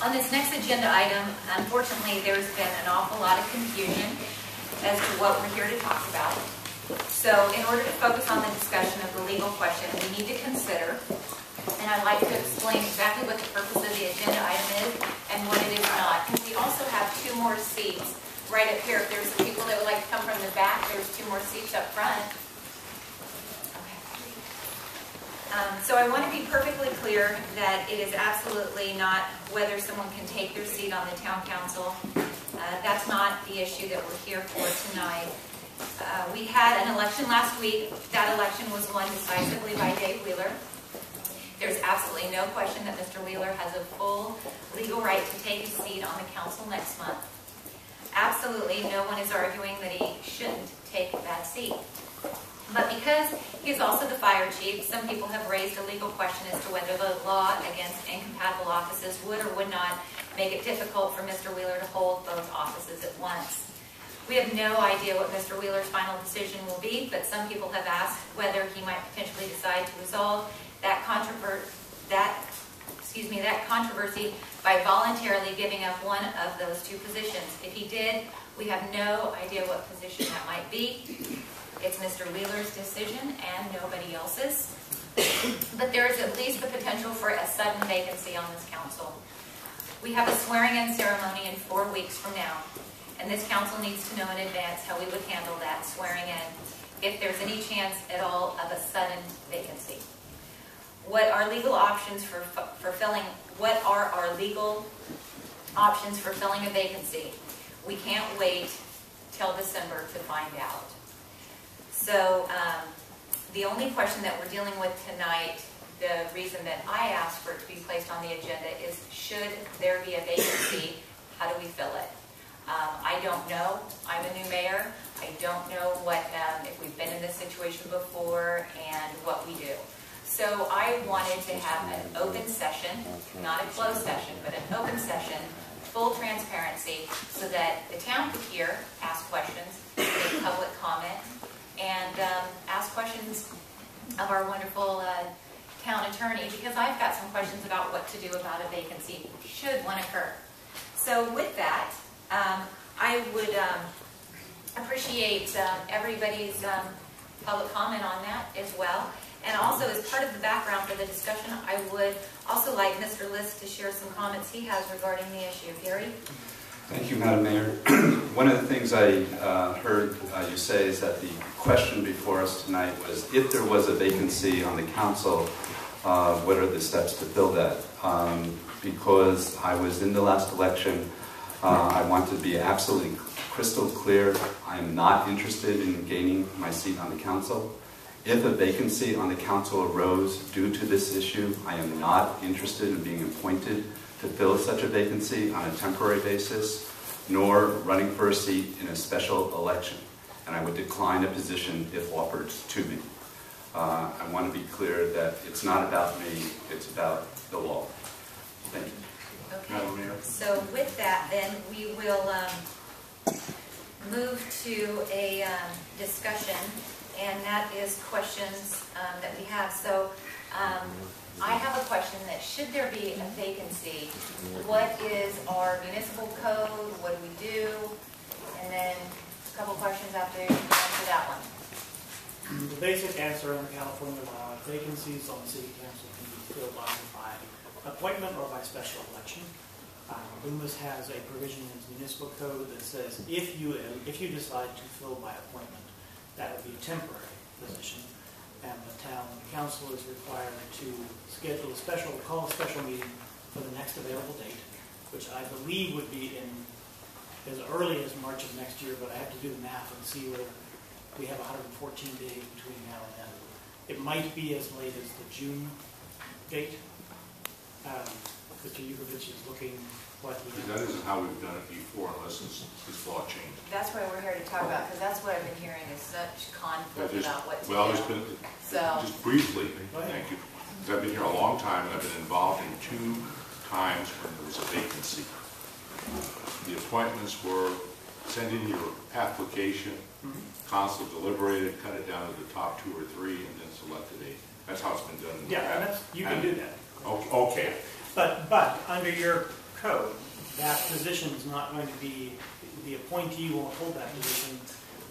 On this next agenda item, unfortunately, there's been an awful lot of confusion as to what we're here to talk about. So in order to focus on the discussion of the legal question, we need to consider, and I'd like to explain exactly what the purpose of the agenda item is and what it is not. And we also have 2 more seats right up here. If there's some people that would like to come from the back, there's 2 more seats up front. So I want to be perfectly clear that it is absolutely not whether someone can take their seat on the town council. That's not the issue that we're here for tonight. We had an election last week. That election was won decisively by Dave Wheeler. There's absolutely no question that Mr. Wheeler has a full legal right to take his seat on the council next month. Absolutely no one is arguing that he shouldn't take that seat. But because he's also the fire chief, some people have raised a legal question as to whether the law against incompatible offices would or would not make it difficult for Mr. Wheeler to hold both offices at once. We have no idea what Mr. Wheeler's final decision will be, but some people have asked whether he might potentially decide to resolve that controversy by voluntarily giving up one of those 2 positions. If he did, we have no idea what position that might be. It's Mr. Wheeler's decision and nobody else's. But there is at least the potential for a sudden vacancy on this council. We have a swearing-in ceremony in 4 weeks from now, and this council needs to know in advance how we would handle that swearing-in if there's any chance at all of a sudden vacancy. What are our legal options for filling a vacancy? We can't wait till December to find out. So the only question that we're dealing with tonight, the reason that I asked for it to be placed on the agenda is, should there be a vacancy, how do we fill it? I don't know. I'm a new mayor. I don't know what if we've been in this situation before and what we do. So I wanted to have an open session, not a closed session, but an open session, full transparency, so that the town could hear, ask questions, make public comment, and ask questions of our wonderful town attorney, because I've got some questions about what to do about a vacancy should one occur. So with that, I would appreciate everybody's public comment on that as well. And also, as part of the background for the discussion, I would also like Mr. List to share some comments he has regarding the issue. Gary? Thank you, Madam Mayor. One of the things I heard you say is that the question before us tonight was, if there was a vacancy on the council, what are the steps to fill that? Because I was in the last election, I want to be absolutely crystal clear. I am not interested in gaining my seat on the council. If a vacancy on the council arose due to this issue, I am not interested in being appointed to fill such a vacancy on a temporary basis, nor running for a seat in a special election. And I would decline a position if offered to me. I want to be clear that it's not about me, it's about the law. Thank you. Okay, so with that then, we will move to a discussion, and that is questions that we have. So I have a question that, should there be a vacancy, what is our municipal code, what do we do, and then a couple questions after you answer that one. The basic answer under California law, vacancies on the city council can be filled either by appointment or by special election. Loomis has a provision in its municipal code that says if you decide to fill by appointment, that would be a temporary position, and the town council is required to schedule call a special meeting for the next available date, which I believe would be in as early as March of next year, but I have to do the math and see whether we have 114 days between now and then. It might be as late as the June date. Mr. Yukovich is looking what he has. That isn't how we've done it before, unless this law changed. That's what we're here to talk about, because that's what I've been hearing is such conflict about what to do. Well, there's been, just briefly, thank you. I've been here a long time, and I've been involved in 2 times when there was a vacancy. The appointments were send in your application, council deliberated, cut it down to the top 2 or 3, and then selected a. That's how it's been done. Yeah, you can do that. Okay. But under your code, that position is not going to be, the appointee won't hold that position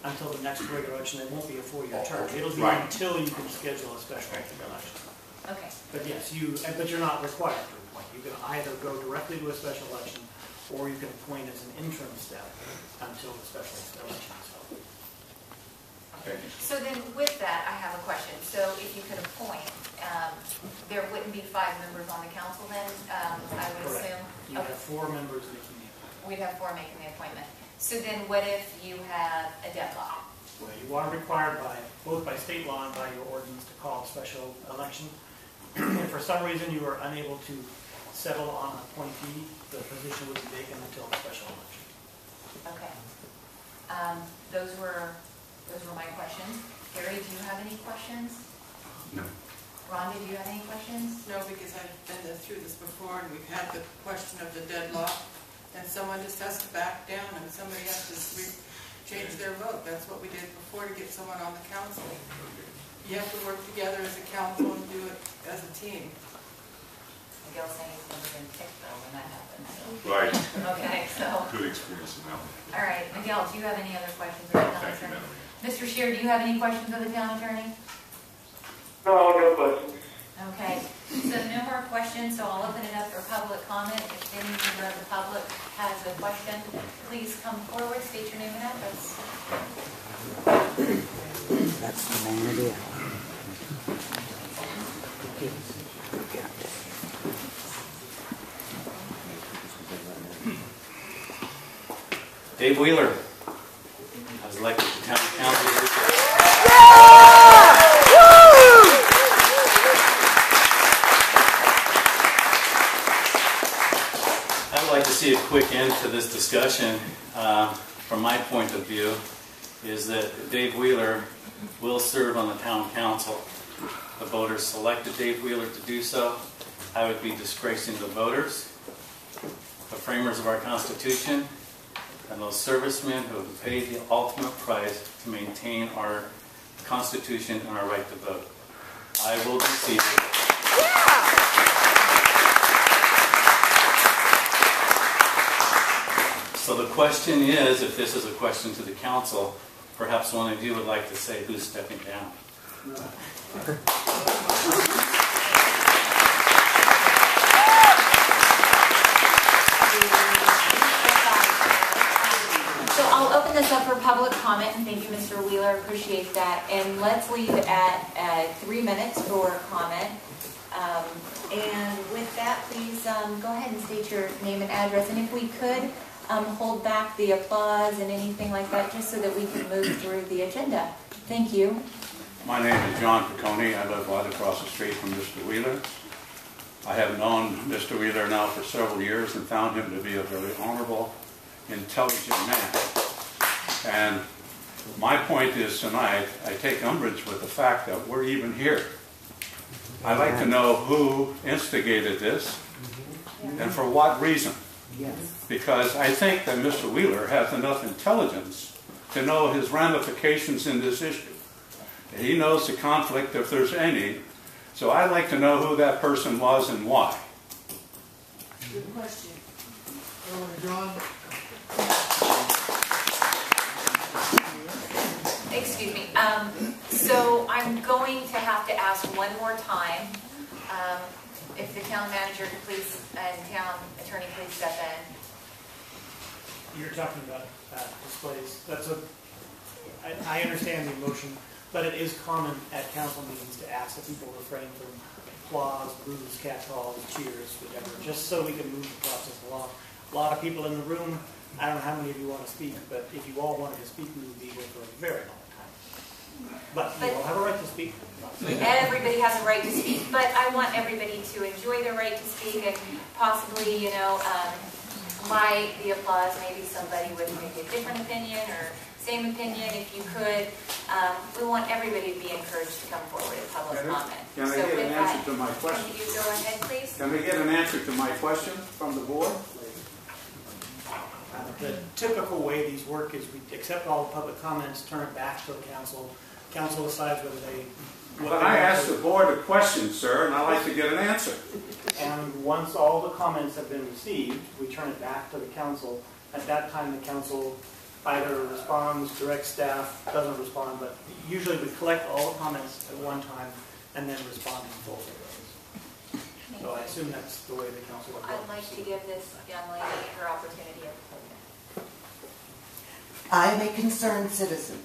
until the next regular election. It won't be a 4-year term. It'll be Right. until you can schedule a special election. Okay. But yes, but you're not required to appoint. You can either go directly to a special election, or you can appoint as an interim step until the special election is held. Okay. So then with that, I have a question. So if you could appoint, there wouldn't be 5 members on the council then, I would Correct. assume? You have 4 members making the appointment. We'd have 4 making the appointment. So then what if you have a deadlock? Well, you are required both by state law and by your ordinance to call a special election. If for some reason you are unable to settle on an appointee, the position would be vacant until the special election. Okay. Those were my questions. Gary, do you have any questions? No. Rhonda, do you have any questions? No, because I've been through this before, and we've had the question of the deadlock, and someone just has to back down, and somebody has to change their vote. That's what we did before to get someone on the council. You have to work together as a council and do it as a team. Miguel's saying he's never been picked though when that happens. Right. Okay, so, Good experience in that one. all right. Miguel, do you have any other questions of the town Thank you, attorney? ma'am. Mr. Scheer, do you have any questions of the town attorney? No, no questions. Okay, so no more questions, so I'll open it up for public comment. If any member of the public has a question, please come forward, state your name and address. That's the main idea. Dave Wheeler. I was elected to town council. I would like to see a quick end to this discussion. From my point of view, is that Dave Wheeler will serve on the town council. The voters selected Dave Wheeler to do so. I would be disgracing the voters, the framers of our Constitution, and those servicemen who have paid the ultimate price to maintain our Constitution and our right to vote. I will be seated. So the question is, if this is a question to the council, perhaps one of you would like to say who's stepping down. So I'll open this up for public comment, and thank you, Mr. Wheeler, appreciate that. And let's leave it at 3 minutes for comment. And with that, please go ahead and state your name and address. And if we could, hold back the applause and anything like that, just so that we can move through the agenda. Thank you. My name is John Piccone. I live right across the street from Mr. Wheeler. I have known Mr. Wheeler now for several years and found him to be a very honorable, intelligent man. And my point is tonight, I take umbrage with the fact that we're even here. I'd like to know who instigated this and for what reason. Because I think that Mr. Wheeler has enough intelligence to know his ramifications in this issue. He knows the conflict, if there's any. So I'd like to know who that person was and why. Good question. John? Excuse me. So I'm going to have to ask one more time if the town manager could please, and town attorney please step in. You're talking about displays. I understand the emotion, but it is common at council meetings to ask that people refrain from applause, boos, catcalls, cheers, whatever, just so we can move the process along. A lot of people in the room, I don't know how many of you want to speak, but if you all wanted to speak, we would be here for a very long time. But you all have a right to speak. Everybody has a right to speak, but I want everybody to enjoy their right to speak, and possibly, by the applause, maybe somebody with maybe a different opinion or same opinion. If you could, we want everybody to be encouraged to come forward in public comment. Can I get an answer to my question? Can you go ahead, please? Can we get an answer to my question from the board? The typical way these work is we accept all the public comments, turn it back to the council. Council decides whether they... But I asked the board a question, sir, and I'd like to get an answer. And once all the comments have been received, we turn it back to the council. At that time, the council either responds, directs staff, doesn't respond, but usually we collect all the comments at one time and then respond to both of those. So I assume that's the way the council would go. I'd like to give this young lady her opportunity of I am a concerned citizen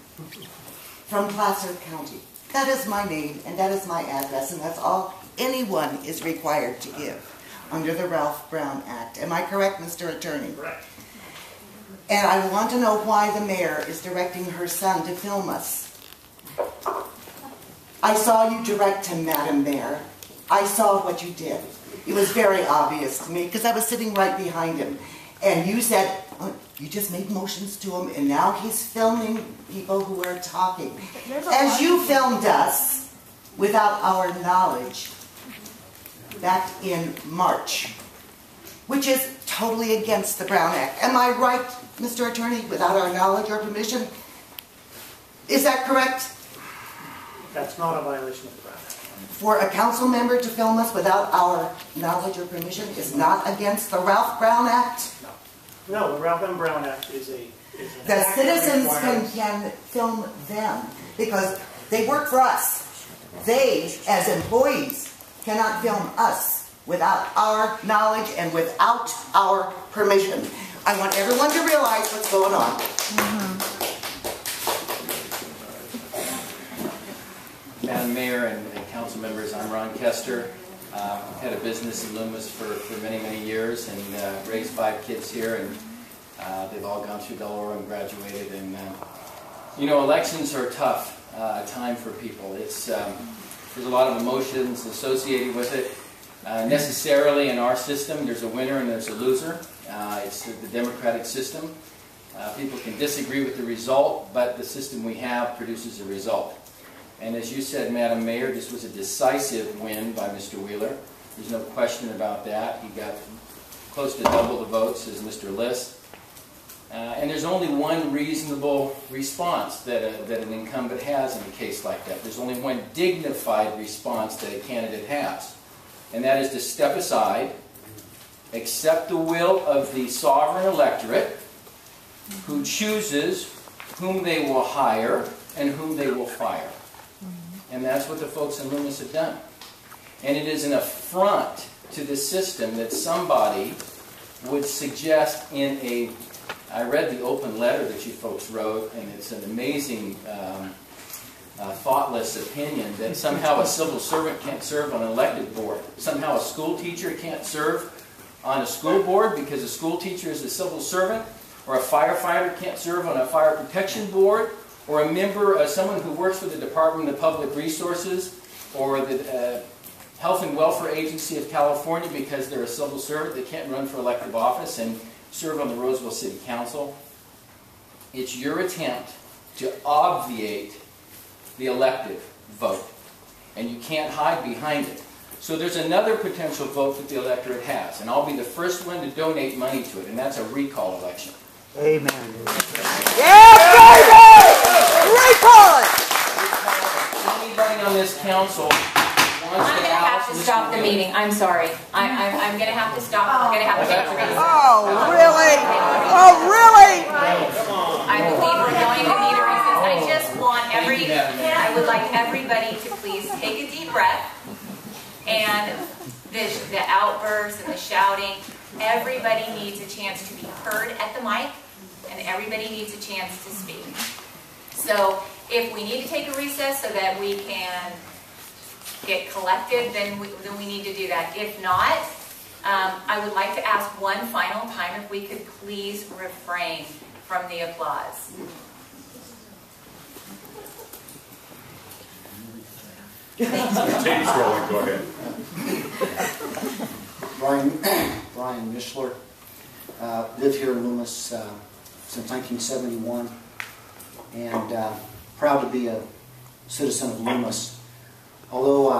from Placer County. That is my name and that is my address, and that's all anyone is required to give under the Ralph Brown Act. Am I correct, Mr. Attorney? Correct. And I want to know why the mayor is directing her son to film us. I saw you direct him, Madam Mayor. I saw what you did. It was very obvious to me because I was sitting right behind him. And you said, oh, you just made motions to him and now he's filming people who are talking. As you filmed us without our knowledge back in March, which is totally against the Brown Act. Am I right, Mr. Attorney, without our knowledge or permission? Is that correct? That's not a violation of the Brown Act. For a council member to film us without our knowledge or permission is not against the Ralph Brown Act? No, the Ralph M. Brown Act is an The act that citizens requires- can film them because they work for us. They, as employees, cannot film us without our knowledge and without our permission. I want everyone to realize what's going on. Madam Mayor and council members, I'm Ron Kester. I've had a business in Loomis for many, many years and raised 5 kids here, and they've all gone through Delaware and graduated. And you know, elections are a tough time for people. It's there's a lot of emotions associated with it. Necessarily in our system, there's a winner and there's a loser. It's the democratic system. People can disagree with the result, but the system we have produces a result. And as you said, Madam Mayor, this was a decisive win by Mr. Wheeler. There's no question about that. He got close to double the votes as Mr. List. And there's only one reasonable response that an incumbent has in a case like that. There's only one dignified response that a candidate has. And that is to step aside, accept the will of the sovereign electorate, who chooses whom they will hire and whom they will fire. And that's what the folks in Loomis have done. And it is an affront to the system that somebody would suggest in a... I read the open letter that you folks wrote, and it's an amazing, thoughtless opinion that somehow a civil servant can't serve on an elected board. Somehow a school teacher can't serve on a school board because a school teacher is a civil servant, or a firefighter can't serve on a fire protection board, or a member, someone who works for the Department of Public Resources, or the Health and Welfare Agency of California because they're a civil servant. They can't run for elective office and serve on the Roseville City Council. It's your attempt to obviate the elective vote, and you can't hide behind it. So there's another potential vote that the electorate has, and I'll be the first one to donate money to it, and that's a recall election. Amen. Yeah, baby! Recall it! Anybody on this council wants I'm going to have to stop the meeting. I'm sorry. I'm going to have to stop. We're going to have to take a recess. Oh, really? Oh, really? I believe we're going to need a recess. I just want I would like everybody to please take a deep breath. And the outbursts and the shouting, everybody needs a chance to be heard at the mic, and everybody needs a chance to speak. So if we need to take a recess so that we can get collected, then we need to do that. If not, I would like to ask one final time if we could please refrain from the applause. The tape's rolling, go ahead. Brian Mishler, lived here in Loomis since 1971, and proud to be a citizen of Loomis. Although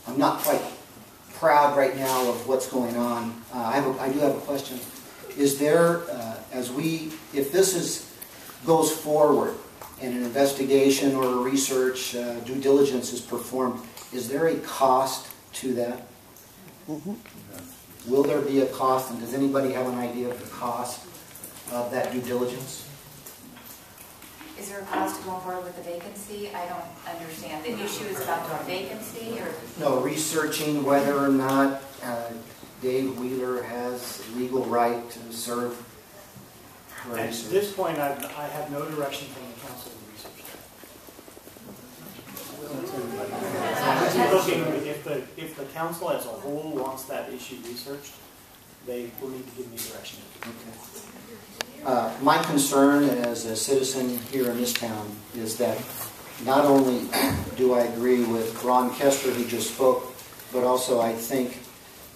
I'm not quite proud right now of what's going on, I do have a question. Is there, if this goes forward and an investigation or research, due diligence is performed, is there a cost to that? Will there be a cost, and does anybody have an idea of the cost of that due diligence? Is there a cost to going forward with the vacancy? I don't understand. The issue is about the vacancy, or? No, researching whether or not Dave Wheeler has legal right to serve. At this point, I have no direction from the council to research that. If the council as a whole wants that issue researched, they will need to give me direction. Okay. My concern as a citizen here in this town is that not only do I agree with Ron Kester, who just spoke, but also I think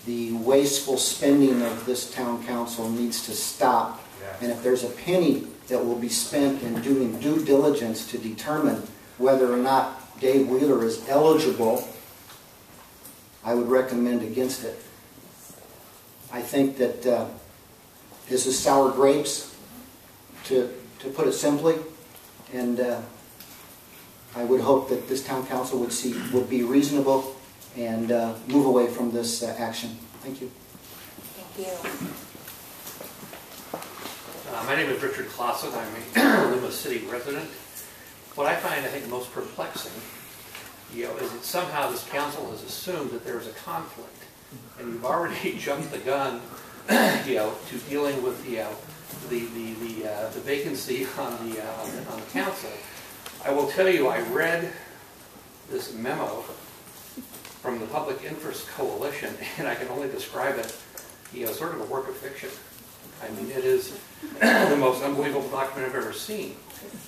the wasteful spending of this town council needs to stop. And if there's a penny that will be spent in doing due diligence to determine whether or not Dave Wheeler is eligible, I would recommend against it. I think that this is sour grapes, to put it simply, and I would hope that this town council would be reasonable and move away from this action. Thank you. Thank you. My name is Richard Clausen. I'm a Loomis City resident. What I find, I think, most perplexing, is that somehow this council has assumed that there is a conflict, and you've already jumped the gun, to dealing with the vacancy on the council. I will tell you, I read this memo from the Public Interest Coalition, and I can only describe it, sort of a work of fiction. I mean, it is the most unbelievable document I've ever seen.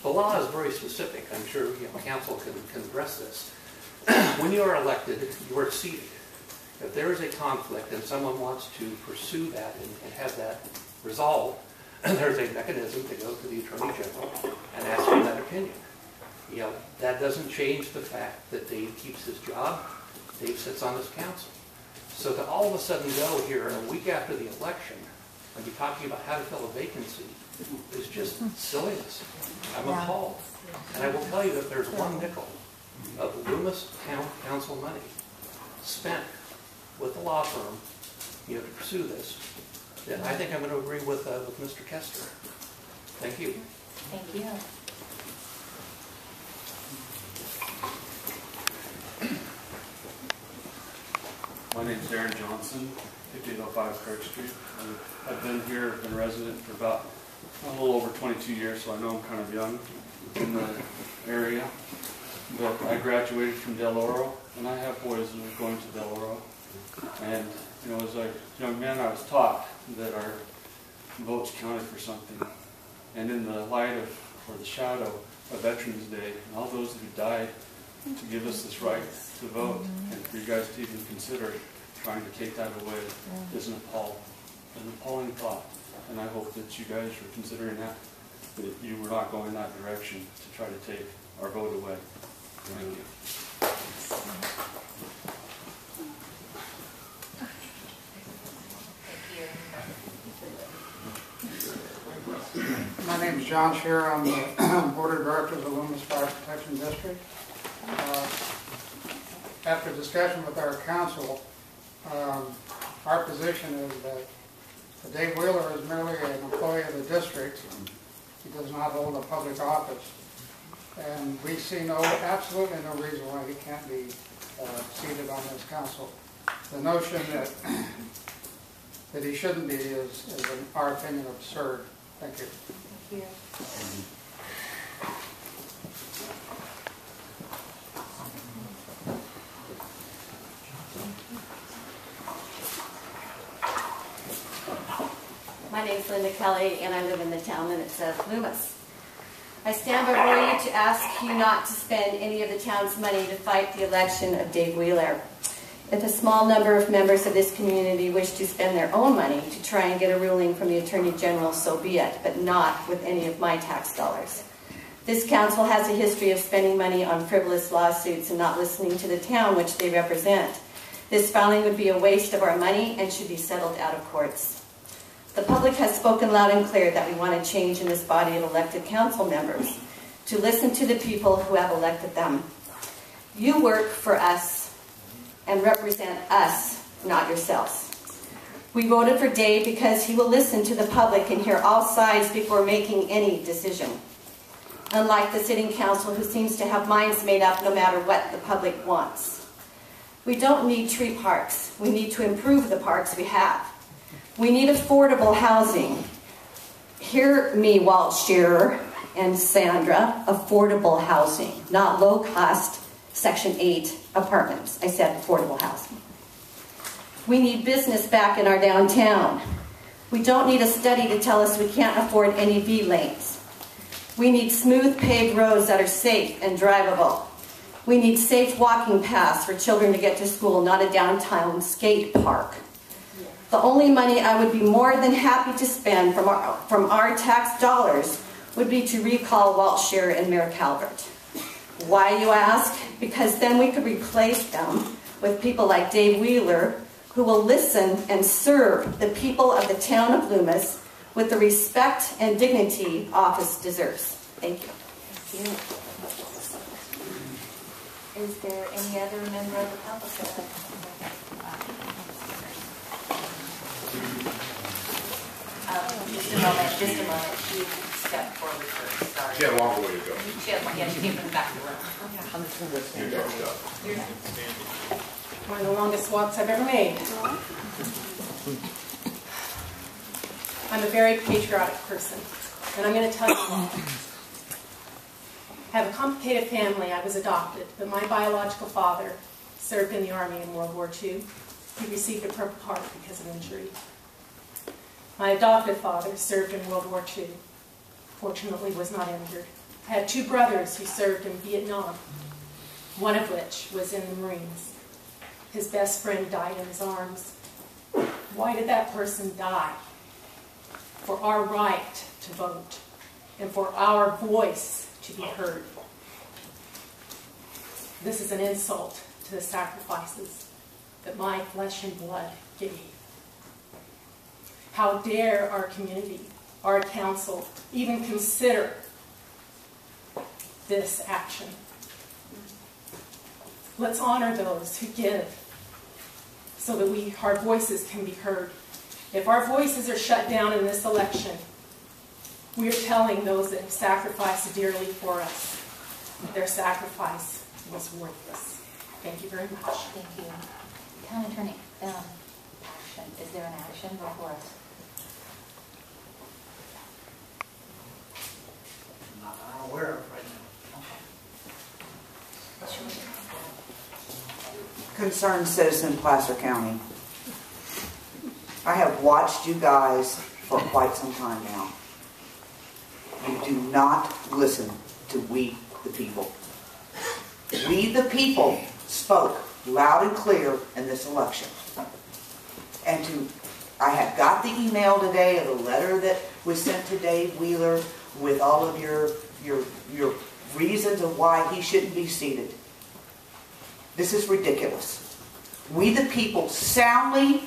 The law is very specific. I'm sure council can address this. When you are elected, you are seated. If there is a conflict and someone wants to pursue that and have that resolved, there's a mechanism to go to the Attorney General and ask for that opinion. That doesn't change the fact that Dave keeps his job. Dave sits on this council. So to all of a sudden go here a week after the election and be talking about how to fill a vacancy is just silliness. I'm appalled. And I will tell you that there's one nickel of Loomis Town Council money spent with the law firm, to pursue this. Then I think I'm going to agree with Mr. Kester. Thank you. Thank you. My name is Aaron Johnson, 5805 Kirk Street. I've been here, been a resident for about a little over 22 years, so I know I'm kind of young in the area. But I graduated from Del Oro, and I have boys that are going to Del Oro. And as a young man, I was taught that our votes counted for something. And in the light of, or the shadow of Veterans Day, and all those who died to give us this right to vote, and for you guys to even consider trying to take that away, is an appalling thought. And I hope that you guys are considering that you were not going that direction to try to take our vote away. Thank you. My name is John Scherer. I'm the Board of Directors of the Loomis Fire Protection District. After discussion with our council, our position is that Dave Wheeler is merely an employee of the district. He does not hold a public office. And we see absolutely no reason why he can't be seated on this council. The notion that he shouldn't be is in our opinion, absurd. Thank you. Thank you. My name is Linda Kelly, and I live in the town limits of Loomis. I stand before you to ask you not to spend any of the town's money to fight the election of Dave Wheeler. If a small number of members of this community wish to spend their own money to try and get a ruling from the Attorney General, so be it, but not with any of my tax dollars. This council has a history of spending money on frivolous lawsuits and not listening to the town which they represent. This filing would be a waste of our money and should be settled out of courts. The public has spoken loud and clear that we want a change in this body of elected council members, to listen to the people who have elected them. You work for us. and represent us, not yourselves. We voted for Dave because he will listen to the public and hear all sides before making any decision. Unlike the sitting council, who seems to have minds made up no matter what the public wants. We don't need tree parks. We need to improve the parks we have. We need affordable housing. Hear me, Walt Shearer and Sandra, affordable housing, not low-cost Section 8 apartments. I said affordable housing. We need business back in our downtown. We don't need a study to tell us we can't afford any V lanes. We need smooth paved roads that are safe and drivable. We need safe walking paths for children to get to school, not a downtown skate park. The only money I would be more than happy to spend from our tax dollars would be to recall Walt Shearer and Mayor Calvert. Why, you ask? Because then we could replace them with people like Dave Wheeler, who will listen and serve the people of the town of Loomis with the respect and dignity office deserves. Thank you. Thank you. Is there any other member of the public that would like to speak? Just a moment. She stepped forward first. Sorry. She had a long way to go. She came from the back of the room. One of the longest walks I've ever made. I'm a very patriotic person, and I'm going to tell you why. I have a complicated family. I was adopted, but my biological father served in the Army in World War II. He received a Purple Heart because of injury. My adopted father served in World War II. Fortunately, was not injured. I had two brothers who served in Vietnam, one of which was in the Marines. His best friend died in his arms. Why did that person die? For our right to vote and for our voice to be heard. This is an insult to the sacrifices that my flesh and blood gave. How dare our community, our council, even consider this action? Let's honor those who give so that our voices can be heard. If our voices are shut down in this election, we are telling those that have sacrificed dearly for us that their sacrifice was worthless. Thank you very much. Thank you. Town Attorney, action. Is there an action before us? I'm aware of right now. Concerned citizen, Placer County. I have watched you guys for quite some time now. You do not listen to we the people. We the people spoke loud and clear in this election. And I have got the email today of the letter that was sent to Dave Wheeler with all of your reasons of why he shouldn't be seated. This is ridiculous. We the people soundly,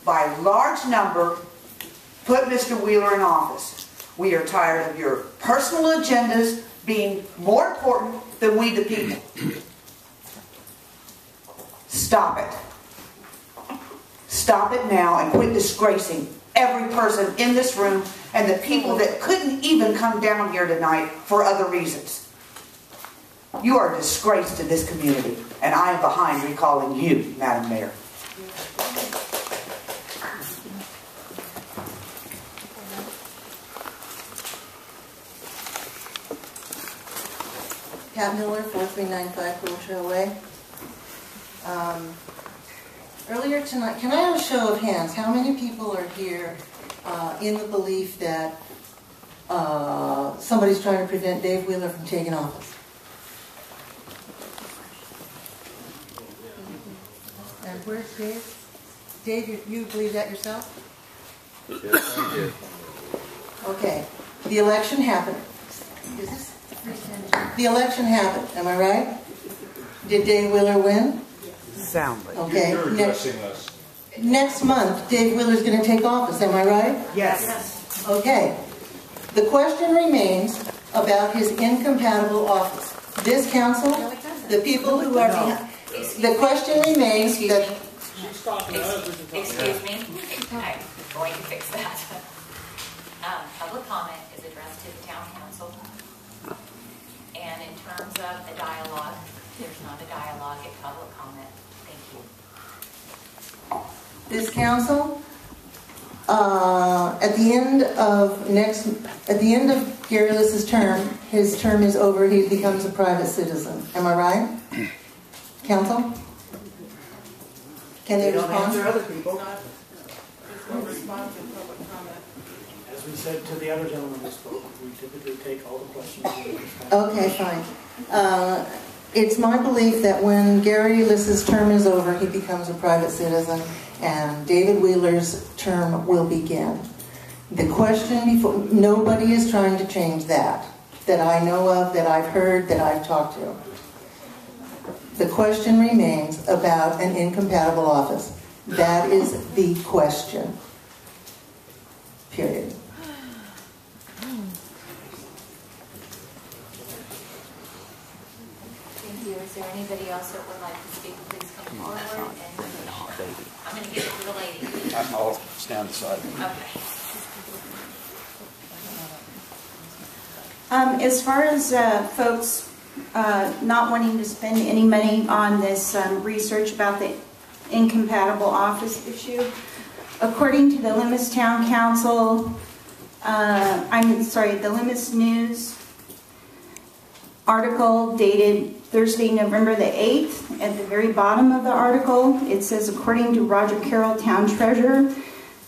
by large number, put Mr. Wheeler in office. We are tired of your personal agendas being more important than we the people. Stop it. Stop it now and quit disgracing every person in this room and the people that couldn't even come down here tonight for other reasons. You are a disgrace to this community, and I am behind recalling you, Madam Mayor. Pat Miller, 4395 Little Trail Way. Earlier tonight, can I have a show of hands? How many people are here in the belief that somebody's trying to prevent Dave Wheeler from taking office? And where's Dave? Dave, you believe that yourself? Yes, I did. Okay. The election happened. Is this? The election happened, am I right? Did Dave Wheeler win? Soundly. Okay. You're addressing us. Next month, Dave Wheeler's going to take office, am I right? Yes. Okay. The question remains about his incompatible office. This council, the people who are behind... The question remains that... She's talking to us. Excuse me, I'm going to fix that. Public comment is addressed to the town council. And in terms of a dialogue, there's not a dialogue at public comment. Thank you. This council, at the end of Gary Liss's term, his term is over, he becomes a private citizen. Am I right? Council? Can they respond? Answer other people. There's no response in public comment. As we said to the other gentleman who spoke, we typically take all the questions. Okay, fine. It's my belief that when Gary Liss's term is over, he becomes a private citizen, and David Wheeler's term will begin. The question before, nobody is trying to change that I know of, that I've heard, that I've talked to. The question remains about an incompatible office. That is the question. Period. Thank you. Is there anybody else that would like to speak? Please come forward. I'm going to give it to the lady. I'll stand aside. Okay. As far as folks not wanting to spend any money on this research about the incompatible office issue, according to the Loomis Town Council, the Loomis News article dated Thursday, November the 8th, at the very bottom of the article, it says, according to Roger Carroll, Town Treasurer,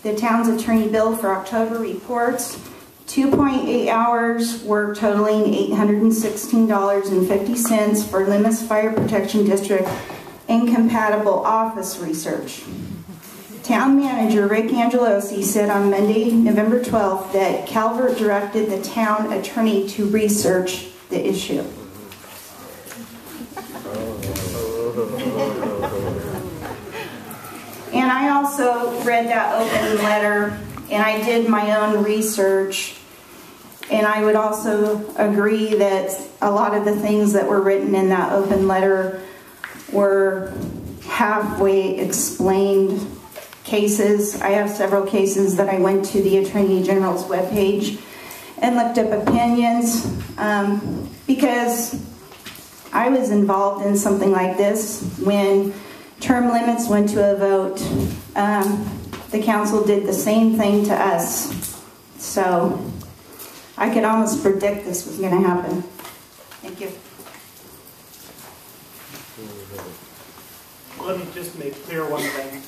the town's attorney bill for October reports 2.8 hours work totaling $816.50 for Loomis Fire Protection District incompatible office research. Town manager Rick Angelosi said on Monday, November 12th, that Calvert directed the town attorney to research the issue. And I also read that open letter, and I did my own research, and I would also agree that a lot of the things that were written in that open letter were halfway explained cases. I have several cases that I went to the Attorney General's webpage and looked up opinions, because I was involved in something like this when term limits went to a vote. The council did the same thing to us. So I could almost predict this was going to happen. Thank you. Let me just make clear one thing.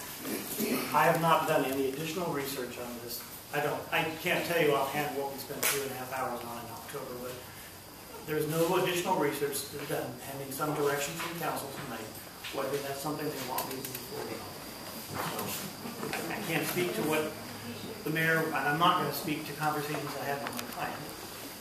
I have not done any additional research on this. I can't tell you offhand what we spent 2.5 hours on in October, but there's no additional research done, pending some direction from council tonight, whether that's something they want me to move forward on. So, I can't speak to what the mayor, and I'm not going to speak to conversations I had with my client,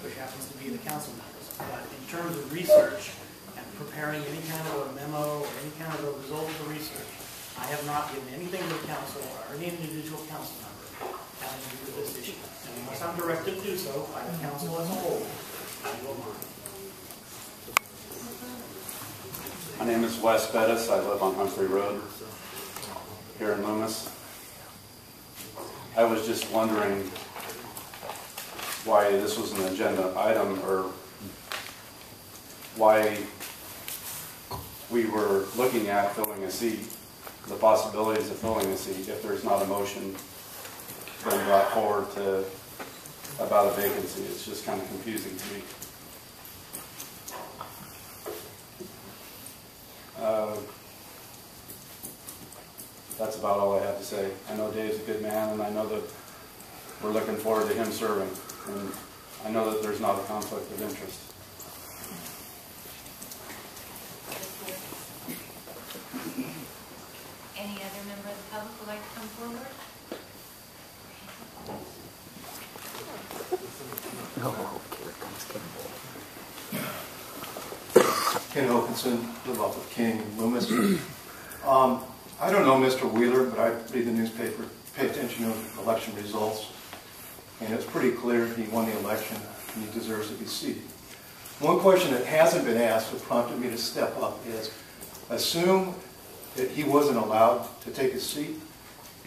which happens to be the council members. But in terms of research and preparing any kind of a memo or any kind of a result of the research, I have not given anything to the council or any individual council member having to do with this issue. And unless I'm directed to do so by the council as a whole, I will not. My name is Wes Bettis. I live on Humphrey Road here in Loomis. I was just wondering why this was an agenda item, or why we were looking at filling a seat, the possibilities of filling a seat, if there's not a motion been brought forward about a vacancy. It's just kind of confusing to me. That's about all I have to say. I know Dave's a good man, and I know that we're looking forward to him serving. And I know that there's not a conflict of interest. Any other member of the public would like to come forward? Ken Wilkinson, live off of King and Loomis. I don't know Mr. Wheeler, but I read the newspaper, pay attention to election results, and it's pretty clear he won the election and he deserves to be seated. One question that hasn't been asked that prompted me to step up is, assume that he wasn't allowed to take a seat,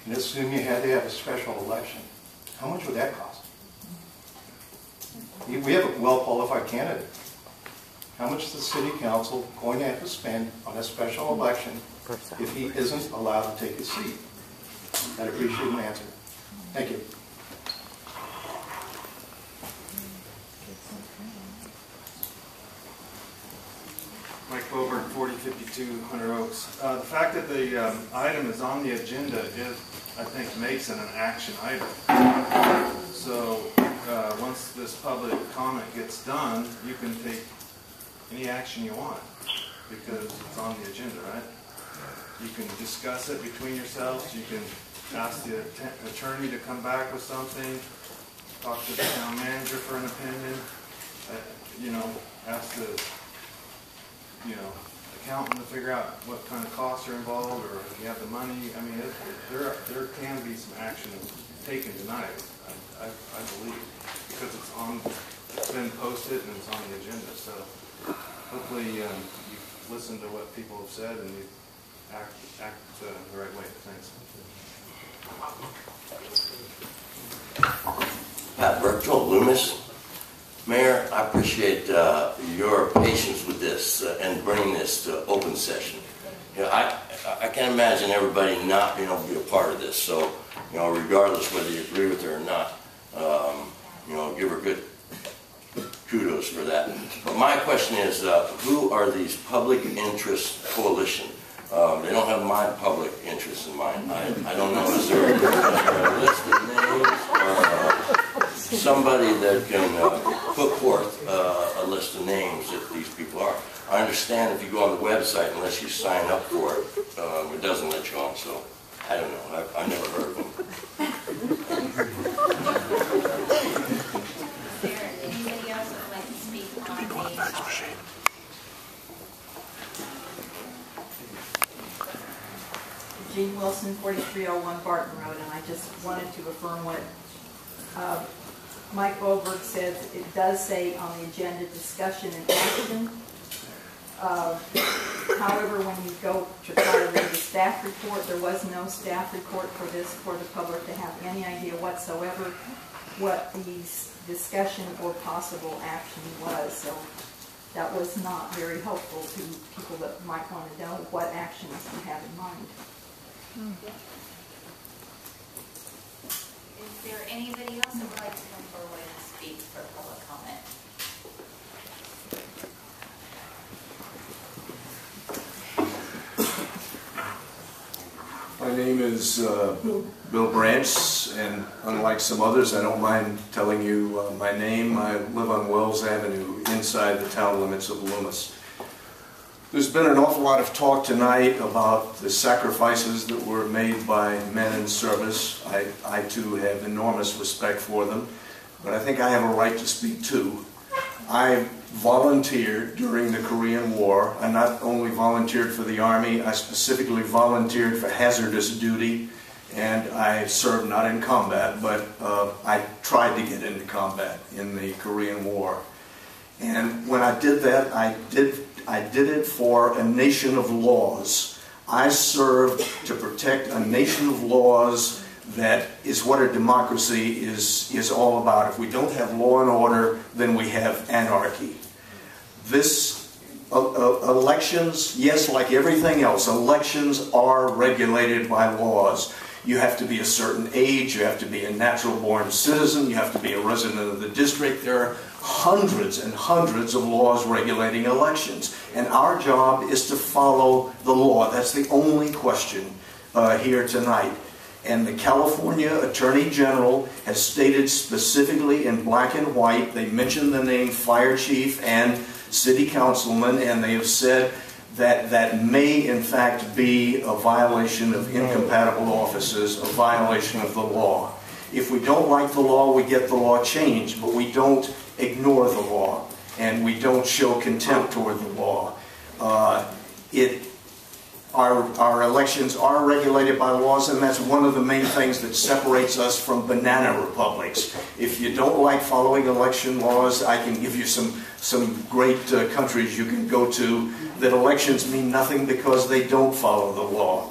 and assume you had to have a special election, how much would that cost? We have a well-qualified candidate. How much is the city council going to have to spend on a special election if he isn't allowed to take a seat? I'd appreciate an answer. Thank you. Mike Boburn, 4052 Hunter Oaks. The fact that the item is on the agenda, I think, makes it an action item. So once this public comment gets done, you can take any action you want because it's on the agenda, right? You can discuss it between yourselves. You can ask the attorney to come back with something. Talk to the town manager for an opinion. Ask the accountant to figure out what kind of costs are involved, or if you have the money. I mean, there can be some action taken tonight, I believe, because it's been posted and it's on the agenda. So hopefully you listen to what people have said and you act the right way. Thanks. Pat Burkeville, Loomis. Mayor, I appreciate your patience with this and bringing this to open session. I can't imagine everybody not being able to be a part of this. So, regardless whether you agree with her or not, give her good kudos for that. But my question is, who are these public interest coalition? They don't have my public interest in mind. I don't know. Is there a list of names or somebody that can put forth a list of names that these people are? I understand if you go on the website, unless you sign up for it, it doesn't let you on. So I don't know. I've never heard of them. Is there anybody else that would like to speak on the topic? Jean Wilson, 4301 Barton Road, and I just wanted to affirm what Mike Boberg said. It does say on the agenda discussion and action. However, when you go to try to read the staff report, there was no staff report for this for the public to have any idea whatsoever what the discussion or possible action was. So that was not very helpful to people that might want to know what actions you have in mind. Is there anybody else that would like to come forward and speak for public comment? My name is Bill Branch, and unlike some others, I don't mind telling you my name. I live on Wells Avenue, inside the town limits of Loomis. There's been an awful lot of talk tonight about the sacrifices that were made by men in service. I too have enormous respect for them, but I think I have a right to speak too. I volunteered during the Korean War. I not only volunteered for the Army, I specifically volunteered for hazardous duty, and I served not in combat, but I tried to get into combat in the Korean War. And when I did that, I did it for a nation of laws. I served to protect a nation of laws that is what a democracy is all about. If we don't have law and order, then we have anarchy. Elections, yes, like everything else, elections are regulated by laws. You have to be a certain age, you have to be a natural-born citizen, you have to be a resident of the district. There are hundreds and hundreds of laws regulating elections, and our job is to follow the law. That's the only question here tonight. And the California Attorney General has stated specifically in black and white, they mentioned the name fire chief and city councilman, and they have said that that may in fact be a violation of incompatible offices, a violation of the law. If we don't like the law, we get the law changed, but we don't ignore the law, and we don't show contempt toward the law. Our elections are regulated by laws, and that's one of the main things that separates us from banana republics. If you don't like following election laws, I can give you some great countries you can go to that elections mean nothing because they don't follow the law.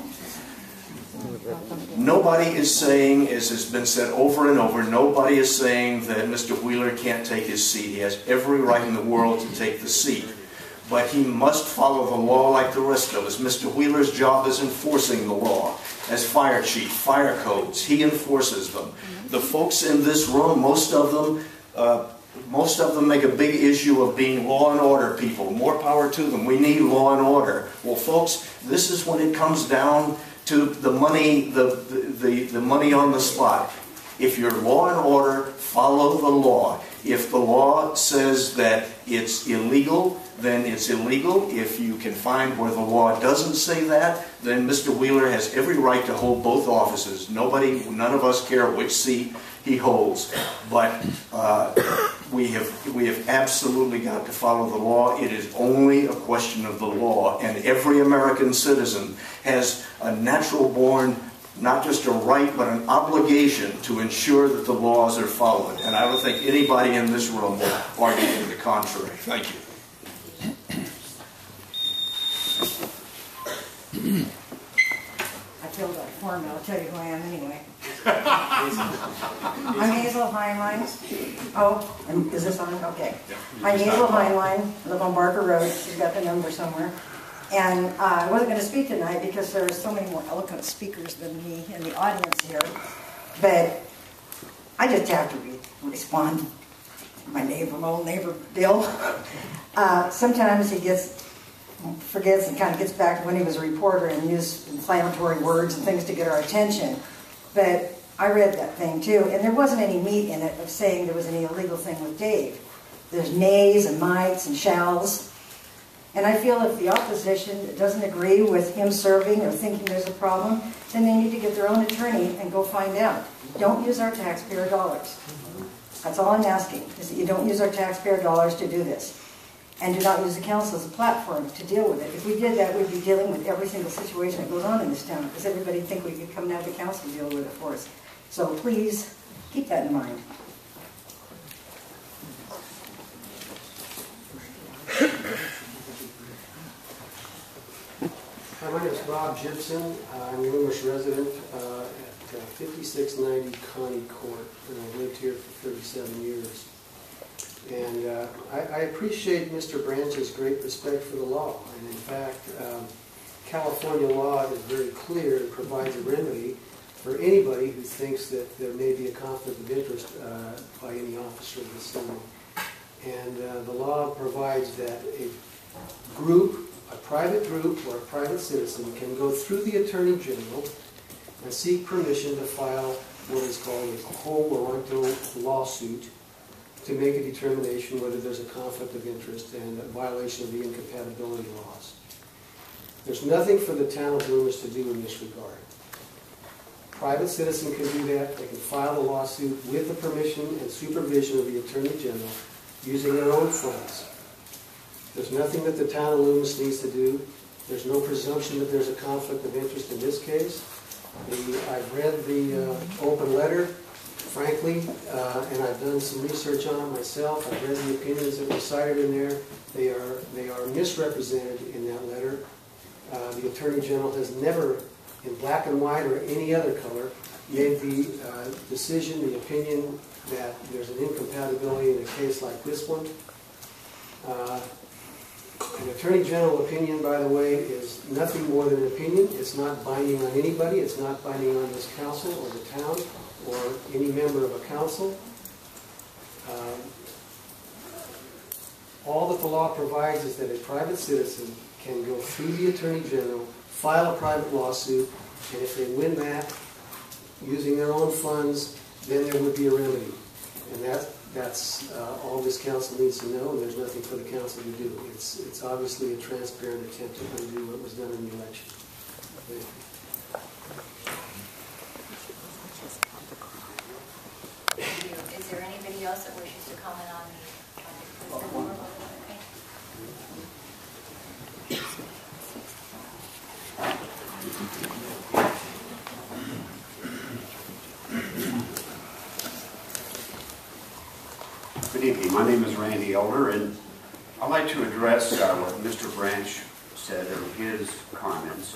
Nobody is saying, as has been said over and over, nobody is saying that Mr. Wheeler can't take his seat. He has every right in the world to take the seat. But he must follow the law like the rest of us. Mr. Wheeler's job is enforcing the law. As fire chief, fire codes, he enforces them. The folks in this room, most of them make a big issue of being law and order people. More power to them. We need law and order. Well, folks, this is when it comes down to the money, the money on the spot. If you're law and order, follow the law. If the law says that it's illegal, then it's illegal. If you can find where the law doesn't say that, then Mr. Wheeler has every right to hold both offices. None of us care which seat he holds. But we have absolutely got to follow the law. It is only a question of the law. And every American citizen has a natural born, not just a right, but an obligation to ensure that the laws are followed. And I don't think anybody in this room will argue to the contrary. Thank you. I filled out a form, I'll tell you who I am anyway. I'm Hazel Heinlein. Oh, is this on? Okay. I'm Hazel Heinlein, I live on Barker Road. You've got the number somewhere. And I wasn't going to speak tonight because there are so many more eloquent speakers than me in the audience here. But I just have to respond to my old neighbor, Bill. Sometimes he forgets and kind of gets back to when he was a reporter and used inflammatory words and things to get our attention. But I read that thing too, and there wasn't any meat in it of saying there was any illegal thing with Dave. There's mays and mights and shalls. And I feel if the opposition doesn't agree with him serving or thinking there's a problem, then they need to get their own attorney and go find out. Don't use our taxpayer dollars. That's all I'm asking, is that you don't use our taxpayer dollars to do this. And do not use the council as a platform to deal with it. If we did that, we'd be dealing with every single situation that goes on in this town, because everybody would think we could come down to the council and deal with it for us. So please, keep that in mind. Hi, my name is Bob Gibson. I'm a Loomis resident at 5690 Connie Court, and I've lived here for 37 years. And I appreciate Mr. Branch's great respect for the law. And in fact, California law is very clear and provides a remedy for anybody who thinks that there may be a conflict of interest by any officer of the city. And the law provides that a group, a private group or a private citizen can go through the Attorney General and seek permission to file what is called a quo warranto lawsuit to make a determination whether there's a conflict of interest and a violation of the incompatibility laws. There's nothing for the town of Loomis to do in this regard. A private citizen can do that. They can file a lawsuit with the permission and supervision of the Attorney General using their own funds. There's nothing that the town of Loomis needs to do. There's no presumption that there's a conflict of interest in this case. I've read the open letter, frankly, and I've done some research on it myself. I've read the opinions that were cited in there. They are misrepresented in that letter. The Attorney General has never, in black and white or any other color, made the decision, the opinion that there's an incompatibility in a case like this one. An Attorney General opinion, by the way, is nothing more than an opinion. It's not binding on anybody. It's not binding on this council or the town or any member of a council. All that the law provides is that a private citizen can go through the Attorney General, file a private lawsuit, and if they win that using their own funds, then there would be a remedy. And that's all this council needs to know, and there's nothing for the council to do. It's obviously a transparent attempt to undo what was done in the election. Is there anybody else that wishes to comment on the Good evening. My name is Randy Elder, and I'd like to address what Mr. Branch said in his comments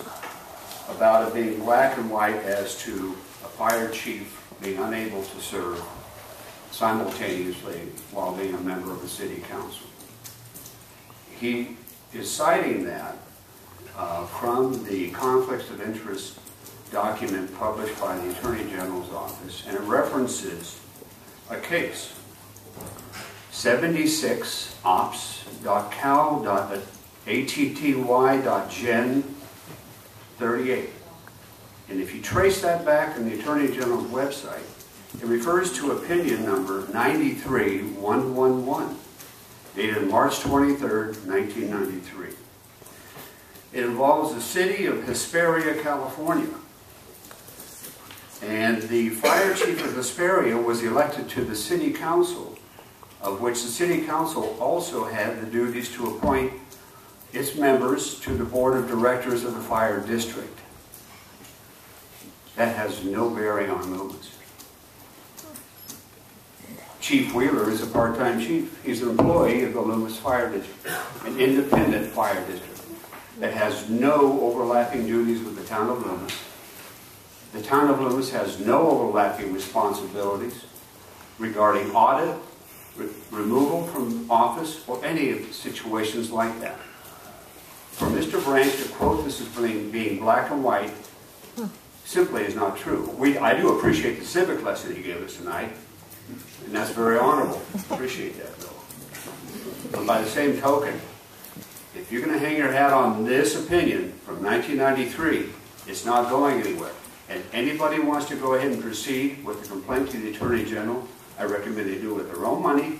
about it being black and white as to a fire chief being unable to serve simultaneously while being a member of the city council. He is citing that from the conflicts of interest document published by the Attorney General's office, and it references a case, 76 ops.cal.atty.gen 38. And if you trace that back in the Attorney General's website, it refers to opinion number 93111, dated March 23rd, 1993. It involves the city of Hesperia, California. And the fire chief of Hesperia was elected to the city council, of which the city council also had the duties to appoint its members to the board of directors of the fire district. That has no bearing on Loomis. Chief Wheeler is a part-time chief. He's an employee of the Loomis Fire District, an independent fire district that has no overlapping duties with the town of Loomis. The town of Loomis has no overlapping responsibilities regarding audit, removal from office, or any of situations like that. For Mr. Branch to quote this as being black and white simply is not true. I do appreciate the civic lesson he gave us tonight, and that's very honorable. Appreciate that, Bill. But by the same token, if you're going to hang your hat on this opinion from 1993, it's not going anywhere. And anybody wants to go ahead and proceed with the complaint to the Attorney General, I recommend they do it with their own money,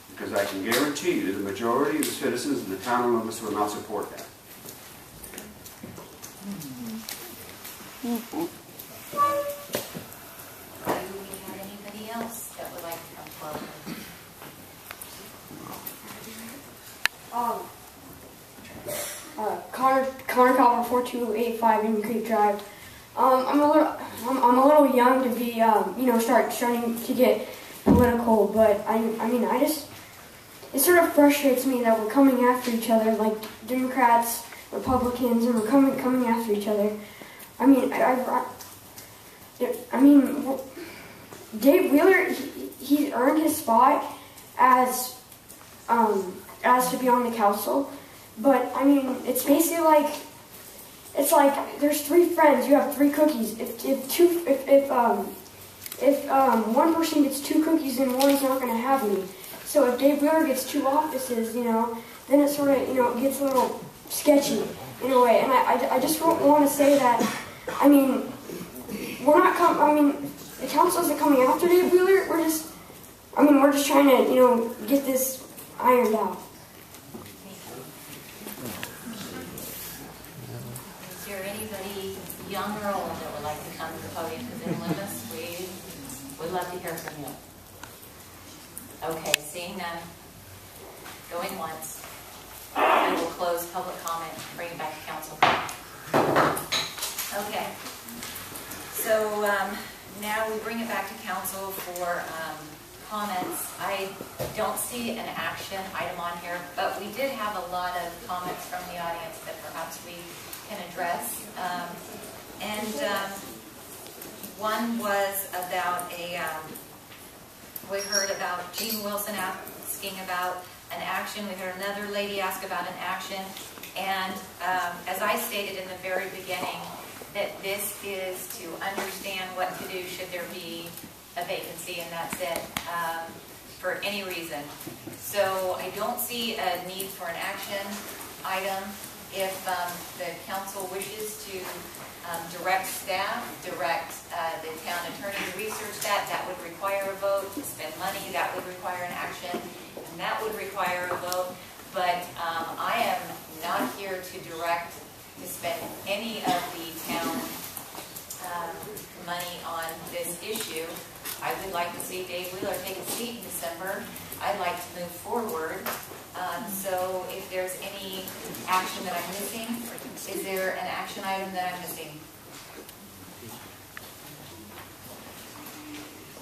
because I can guarantee you the majority of the citizens in the town of Loomis will not support that. Do we have anybody else that would like to come forward? Connor Copper, 4285 Indian Creek Drive. I'm a little young to be, starting to get political, but it sort of frustrates me that we're coming after each other, like Democrats, Republicans, and we're coming after each other. Dave Wheeler, he's earned his spot as to be on the council, but it's basically like, it's like there's three friends, you have 3 cookies. If one person gets 2 cookies, then one's not going to have any. So if Dave Wheeler gets 2 offices, then it sort of, gets a little sketchy in a way. And I just want to say that, the council isn't coming after Dave Wheeler. We're just trying to, get this ironed out. Is there anybody young or old that would like to come to the podium? Because in Loomis, we would love to hear from you. Okay, seeing none, going once, I will close public comment and bring it back to council. Okay, so now we bring it back to council for comments. I don't see an action item on here, but we did have a lot of comments from the audience that perhaps we can address. One was about we heard about Gene Wilson asking about an action. We heard another lady ask about an action. And as I stated in the very beginning, that this is to understand what to do should there be a vacancy, and that's it, for any reason. So I don't see a need for an action item. If the council wishes to direct staff, direct the town attorney to research that, that would require a vote. To spend money, that would require an action, and that would require a vote. But I am not here to direct to spend any of the town money on this issue. I would like to see Dave Wheeler take a seat in December. I'd like to move forward. So if there's any action that I'm missing, Is there an action item that I'm missing?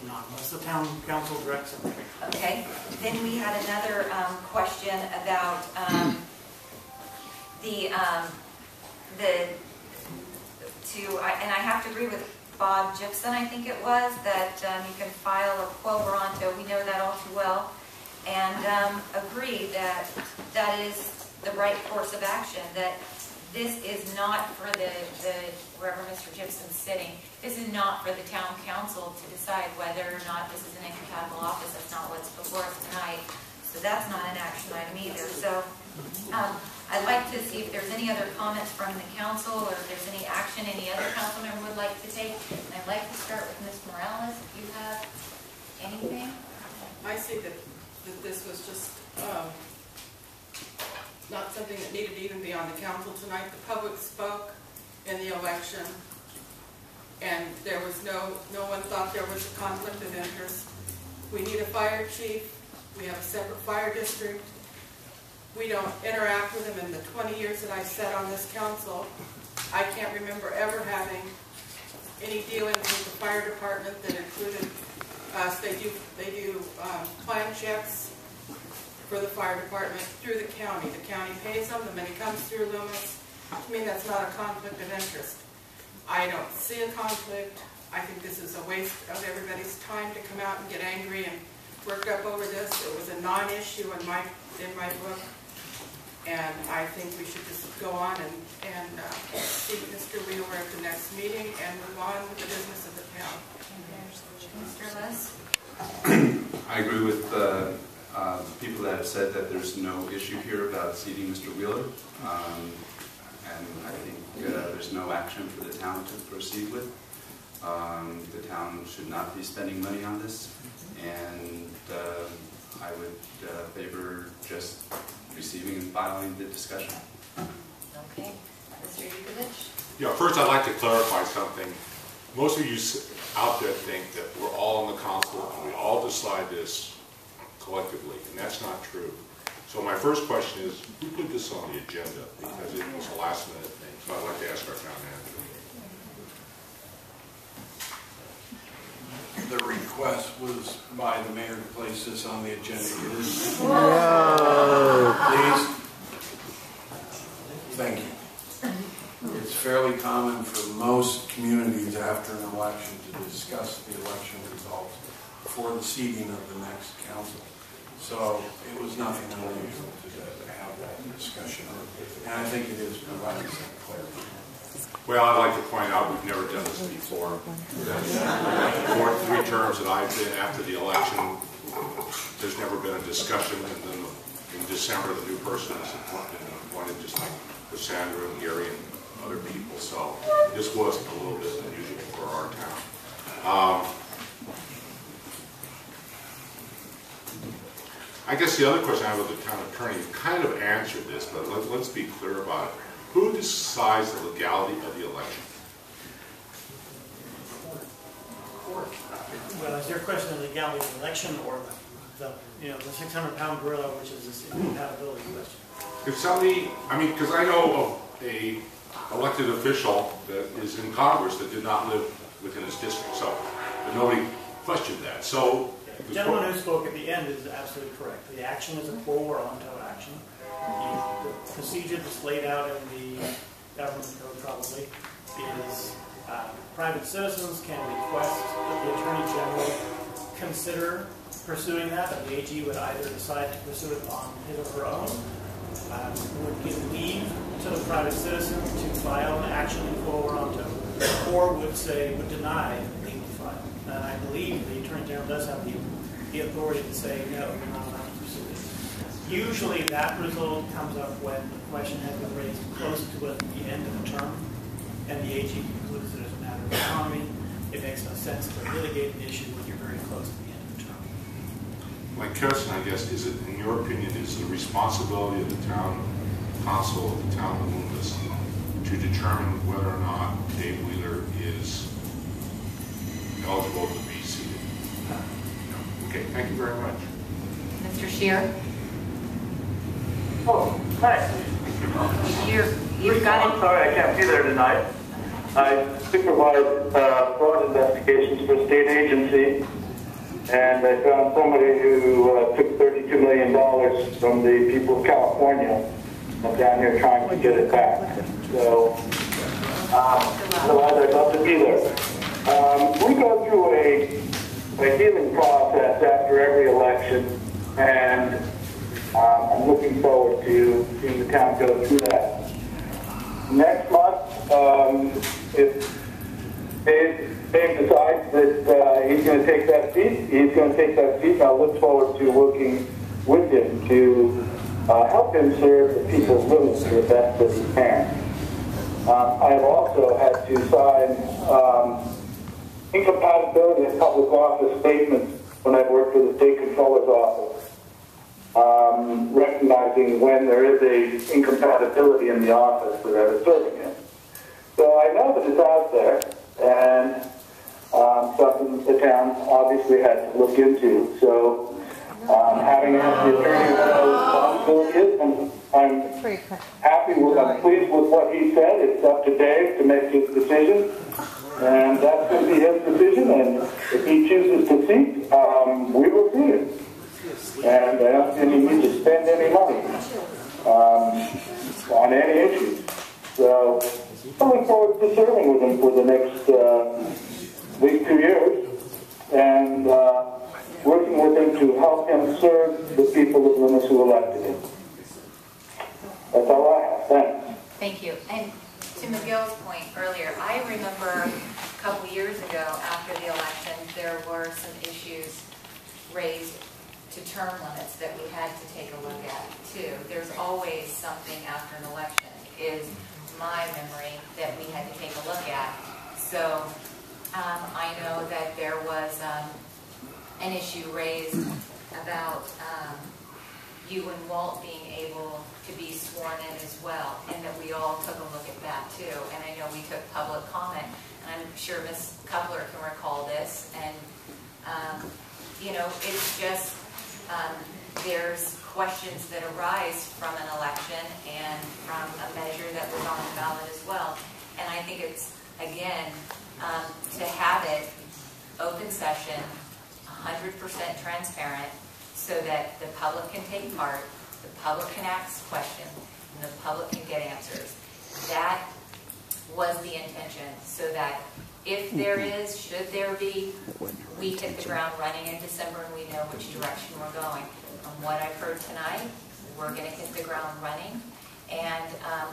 Not unless the town council directs it. Okay. Then we had another question about and I have to agree with Bob Gibson, I think it was, that you can file a quo warranto. We know that all too well, and agree that that is the right course of action. That this is not for the wherever Mr. Gibson's sitting. This is not for the town council to decide whether or not this is an incompatible office. That's not what's before us tonight. So that's not an action item either. So I'd like to see if there's any other comments from the council, or if there's any action any other council member would like to take. And I'd like to start with Ms. Morales, if you have anything. I see that this was just not something that needed to even be on the council tonight. The public spoke in the election, and there was no one thought there was a conflict of interest. We need a fire chief. We have a separate fire district. We don't interact with them. In the 20 years that I sat on this council, I can't remember ever having any dealings with the fire department that included us. They do plan checks for the fire department through the county. The county pays them. The money comes through Loomis. To me, that's not a conflict of interest. I don't see a conflict. I think this is a waste of everybody's time to come out and get angry and worked up over this. It was a non-issue in my book, and I think we should just go on and see Mr. Wheeler at the next meeting and move on with the business of the town. Mr. Liss? I agree with people that have said that there's no issue here about seating Mr. Wheeler, and I think there's no action for the town to proceed with. The town should not be spending money on this, and I would favor just receiving and filing the discussion. Okay. Mr. Yukovich? Yeah, first I'd like to clarify something. Most of you out there think that we're all on the council and we all decide this collectively, and that's not true. So my first question is, who put this on the agenda? Because it was a last minute thing. So I'd like to ask our town manager. The request was by the mayor to place this on the agenda. Please. Thank you. It's fairly common for most communities after an election to discuss the election results before the seating of the next council. So it was nothing unusual to have that discussion. And I think it is providing some clarity. Well, I'd like to point out we've never done this before. For 3 terms that I've been after the election, there's never been a discussion, and then in December the new person is appointed, just like Cassandra and Gary and other people. So this was a little bit unusual for our town. I guess the other question I have with the town attorney, you kind of answered this, but let's be clear about it. Who decides the legality of the election? Well, is your question the legality of the election, or the 600-pound gorilla, which is this incompatibility question? If somebody, because I know of a elected official that is in Congress that did not live within his district, so but nobody questioned that. So the gentleman who spoke at the end is absolutely correct. The action is a quo warranto action. The procedure that's laid out in the government code probably is private citizens can request that the Attorney General consider pursuing that, and the AG would either decide to pursue it on his or her own, would give leave to the private citizen to file an action in quo warranto, or would deny leave to file. And I believe the Attorney General does have the authority to say, no, you're not allowed to pursue this. Usually that result comes up when the question has been raised close to the end of the term, and the AG concludes that as a matter of economy, it makes no sense to litigate an issue when you're very close to the end of the term. My question, I guess, is it, in your opinion, is the responsibility of the town council of the town of Loomis to determine whether or not Dave Wheeler is eligible to be seated? No. Okay, thank you very much. Mr. Scheer? Oh, hi. You're I'm sorry I can't be there tonight. I supervise fraud investigations for a state agency, and I found somebody who took $32 million from the people of California. I'm down here trying to get it back. So, otherwise I'd love to be there. We go through a healing process after every election, and I'm looking forward to seeing the town go through that. Next month, if Dave decides that he's going to take that seat, he's going to take that seat, and I look forward to working with him to help him serve the people of Loomis to the best that he can. I have also had to sign incompatibility in public office statements when I've worked for the State Controller's Office, recognizing when there is a incompatibility in the office that I was serving in. So I know that it's out there, and something the town obviously had to look into. So having asked the attorney what the responsibility is, I'm happy with, I'm pleased with what he said. It's up to Dave to make his decision, and that's going to be his decision. And if he chooses to seek, we will see it. And I don't see any need to spend any money on any issues. So I look forward to serving with him for the next at least 2 years, and working with him to help him serve the people of Loomis who elected him. That's all I have. Thanks. Thank you. And to McGill's point earlier, I remember a couple years ago after the election, there were some issues raised to term limits that we had to take a look at too. There's always something after an election, is my memory, that we had to take a look at. So I know that there was an issue raised about you and Walt being able to be sworn in as well, and that we all took a look at that too. And I know we took public comment, and I'm sure Ms. Coupler can recall this. And you know, it's just there's questions that arise from an election and from a measure that was on the ballot as well. And I think it's, again, to have it open session, 100% transparent, so that the public can take part, the public can ask questions, and the public can get answers. That was the intention, so that if there is, should there be, we hit the ground running in December and we know which direction we're going. From what I've heard tonight, we're going to hit the ground running. And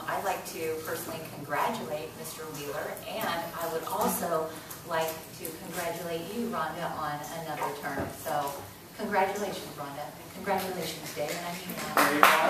I'd like to personally congratulate Mr. Wheeler, and I would also like to congratulate you, Rhonda, on another term. So congratulations, Rhonda. And congratulations, Dave. And I mean that.